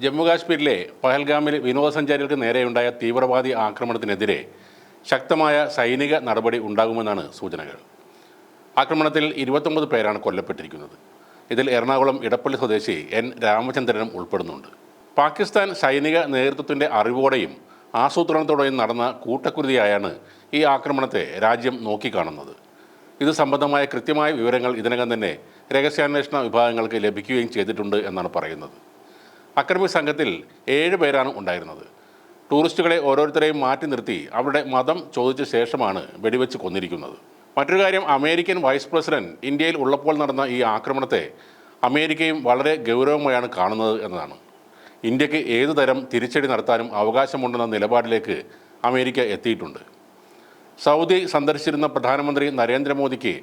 ജമ്മുകാശ്മീരിലെ പഹൽഗാമിൽ വിനോദസഞ്ചാരികൾക്ക് നേരെയുണ്ടായ തീവ്രവാദി ആക്രമണത്തിനെതിരെ ശക്തമായ സൈനിക നടപടി ഉണ്ടാകുമെന്നാണ് സൂചനകൾ. ആക്രമണത്തിൽ 29 പേരാണ് കൊല്ലപ്പെട്ടിരിക്കുന്നത്. ഇതിൽ എറണാകുളം ഇടപ്പള്ളി സ്വദേശി എൻ രാമചന്ദ്രനും ഉൾപ്പെടുന്നുണ്ട്. പാകിസ്ഥാൻ സൈനിക നേതൃത്വത്തിൻ്റെ അറിവോടെയും ആസൂത്രണത്തോടെയും നടന്ന കൂട്ടക്കുരുതിയായാണ് ഈ ആക്രമണത്തെ രാജ്യം നോക്കിക്കാണുന്നത്. ഇത് സംബന്ധമായ കൃത്യമായ വിവരങ്ങൾ ഇതിനകം തന്നെ രഹസ്യാന്വേഷണ വിഭാഗങ്ങൾക്ക് ലഭിക്കുകയും ചെയ്തിട്ടുണ്ട് എന്നാണ് പറയുന്നത്. അക്രമി സംഘത്തിൽ 7 പേരാണ് ഉണ്ടായിരുന്നത്. ടൂറിസ്റ്റുകളെ ഓരോരുത്തരെയും മാറ്റി നിർത്തി അവരുടെ മതം ചോദിച്ച ശേഷമാണ് വെടിവെച്ച് കൊന്നിരിക്കുന്നത്. മറ്റൊരു കാര്യം, അമേരിക്കൻ വൈസ് പ്രസിഡന്റ് ഇന്ത്യയിൽ ഉള്ളപ്പോൾ നടന്ന ഈ ആക്രമണത്തെ അമേരിക്കയും വളരെ ഗൗരവമായാണ് കാണുന്നത് എന്നതാണ്. ഇന്ത്യക്ക് ഏതു തരം തിരിച്ചടി നടത്താനും അവകാശമുണ്ടെന്ന നിലപാടിലേക്ക് അമേരിക്ക എത്തിയിട്ടുണ്ട്. സൗദി സന്ദർശിച്ചിരുന്ന പ്രധാനമന്ത്രി നരേന്ദ്രമോദിക്ക്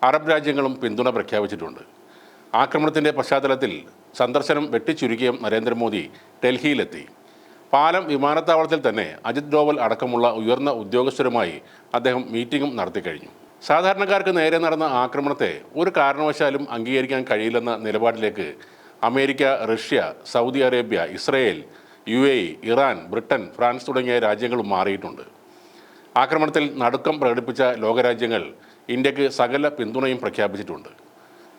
അറബ് രാജ്യങ്ങളും പിന്തുണ പ്രഖ്യാപിച്ചിട്ടുണ്ട്. ആക്രമണത്തിൻ്റെ പശ്ചാത്തലത്തിൽ സന്ദർശനം വെട്ടിച്ചുരുക്കിയ നരേന്ദ്രമോദി ഡൽഹിയിലെത്തി. പാലം വിമാനത്താവളത്തിൽ തന്നെ അജിത് ഡോവൽ അടക്കമുള്ള ഉയർന്ന ഉദ്യോഗസ്ഥരുമായി അദ്ദേഹം മീറ്റിംഗും നടത്തിക്കഴിഞ്ഞു. സാധാരണക്കാർക്ക് നേരെ നടന്ന ആക്രമണത്തെ ഒരു കാരണവശാലും അംഗീകരിക്കാൻ കഴിയില്ലെന്ന നിലപാടിലേക്ക് America, Russia, Saudi Arabia, Israel, UAE, Iran, Britain, France തുടങ്ങിയ രാജ്യങ്ങളും മാറിയിട്ടുണ്ട്. ആക്രമണത്തിൽ നടുക്കം പ്രകടിപ്പിച്ച ലോകരാജ്യങ്ങൾ ഇന്ത്യക്ക് സകല പിന്തുണയും പ്രഖ്യാപിച്ചിട്ടുണ്ട്.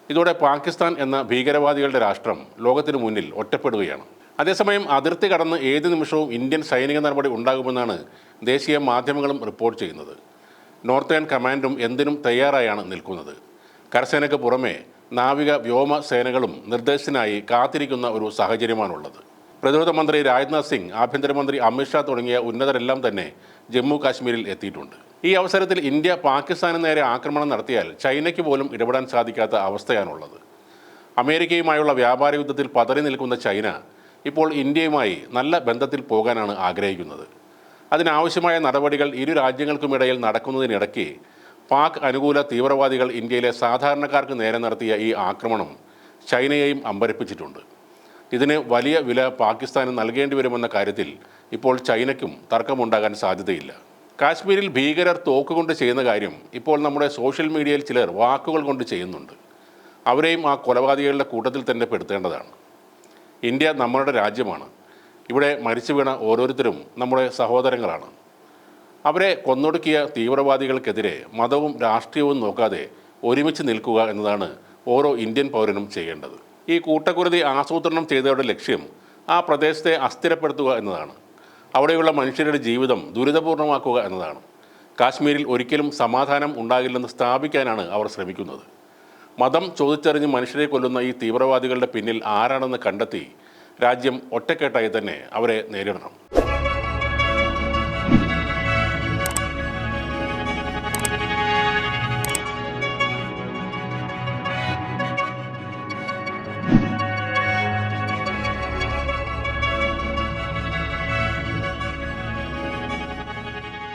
ഇതോടെ പാകിസ്ഥാൻ എന്ന ഭീകരവാദികളുടെ രാഷ്ട്രം ലോകത്തിന് മുന്നിൽ ഒറ്റപ്പെടുകയാണ്. അതേസമയം അതിർത്തി കടന്ന് ഏത് നിമിഷവും ഇന്ത്യൻ സൈനിക നടപടി ഉണ്ടാകുമെന്നാണ് ദേശീയ മാധ്യമങ്ങളും റിപ്പോർട്ട് ചെയ്യുന്നത്. നോർത്തേൺ കമാൻഡും എന്തിനും തയ്യാറായാണ് നിൽക്കുന്നത്. കരസേനയ്ക്ക് പുറമെ നാവിക വ്യോമ സേനകളും നിർദ്ദേശത്തിനായി കാത്തിരിക്കുന്ന ഒരു സാഹചര്യമാണുള്ളത്. പ്രതിരോധ മന്ത്രി രാജ്നാഥ് സിംഗ്, ആഭ്യന്തരമന്ത്രി അമിത്ഷാ തുടങ്ങിയ ഉന്നതരെല്ലാം തന്നെ ജമ്മു കാശ്മീരിൽ എത്തിയിട്ടുണ്ട്. ഈ അവസരത്തിൽ ഇന്ത്യ പാകിസ്ഥാന് നേരെ ആക്രമണം നടത്തിയാൽ ചൈനയ്ക്ക് പോലും ഇടപെടാൻ സാധിക്കാത്ത അവസ്ഥയാണുള്ളത്. അമേരിക്കയുമായുള്ള വ്യാപാര യുദ്ധത്തിൽ പതറി നിൽക്കുന്ന ചൈന ഇപ്പോൾ ഇന്ത്യയുമായി നല്ല ബന്ധത്തിൽ പോകാനാണ് ആഗ്രഹിക്കുന്നത്. അതിനാവശ്യമായ നടപടികൾ ഇരു രാജ്യങ്ങൾക്കുമിടയിൽ നടക്കുന്നതിനിടയ്ക്ക് പാക് അനുകൂല തീവ്രവാദികൾ ഇന്ത്യയിലെ സാധാരണക്കാർക്ക് നേരെ നടത്തിയ ഈ ആക്രമണം ചൈനയെയും അമ്പരപ്പിച്ചിട്ടുണ്ട്. ഇതിന് വലിയ വില പാകിസ്ഥാന് നൽകേണ്ടി വരുമെന്ന കാര്യത്തിൽ ഇപ്പോൾ ചൈനയ്ക്കും തർക്കമുണ്ടാകാൻ സാധ്യതയില്ല. കാശ്മീരിൽ ഭീകരർ തോക്കുകൊണ്ട് ചെയ്യുന്ന കാര്യം ഇപ്പോൾ നമ്മുടെ സോഷ്യൽ മീഡിയയിൽ ചിലർ വാക്കുകൾ കൊണ്ട് ചെയ്യുന്നുണ്ട്. അവരെയും ആ കൊലപാതകികളുടെ കൂട്ടത്തിൽ തന്നെ പെടുത്തേണ്ടതാണ്. ഇന്ത്യ നമ്മളുടെ രാജ്യമാണ്. ഇവിടെ മരിച്ചു വീണ ഓരോരുത്തരും നമ്മുടെ സഹോദരങ്ങളാണ്. അവരെ കൊന്നൊടുക്കിയ തീവ്രവാദികൾക്കെതിരെ മതവും രാഷ്ട്രീയവും നോക്കാതെ ഒരുമിച്ച് നിൽക്കുക എന്നതാണ് ഓരോ ഇന്ത്യൻ പൗരനും ചെയ്യേണ്ടത്. ഈ കൂട്ടക്കുരുതി ആസൂത്രണം ചെയ്തവരുടെ ലക്ഷ്യം ആ പ്രദേശത്തെ അസ്ഥിരപ്പെടുത്തുക എന്നതാണ്. അവിടെയുള്ള മനുഷ്യരുടെ ജീവിതം ദുരിതപൂർണ്ണമാക്കുക എന്നതാണ്. കാശ്മീരിൽ ഒരിക്കലും സമാധാനം ഉണ്ടാകില്ലെന്ന് സ്ഥാപിക്കാനാണ് അവർ ശ്രമിക്കുന്നത്. മതം ചോദിച്ചറിഞ്ഞ് മനുഷ്യരെ കൊല്ലുന്ന ഈ തീവ്രവാദികളുടെ പിന്നിൽ ആരാണെന്ന് കണ്ടെത്തി രാജ്യം ഒറ്റക്കെട്ടായി തന്നെ അവരെ നേരിടണം.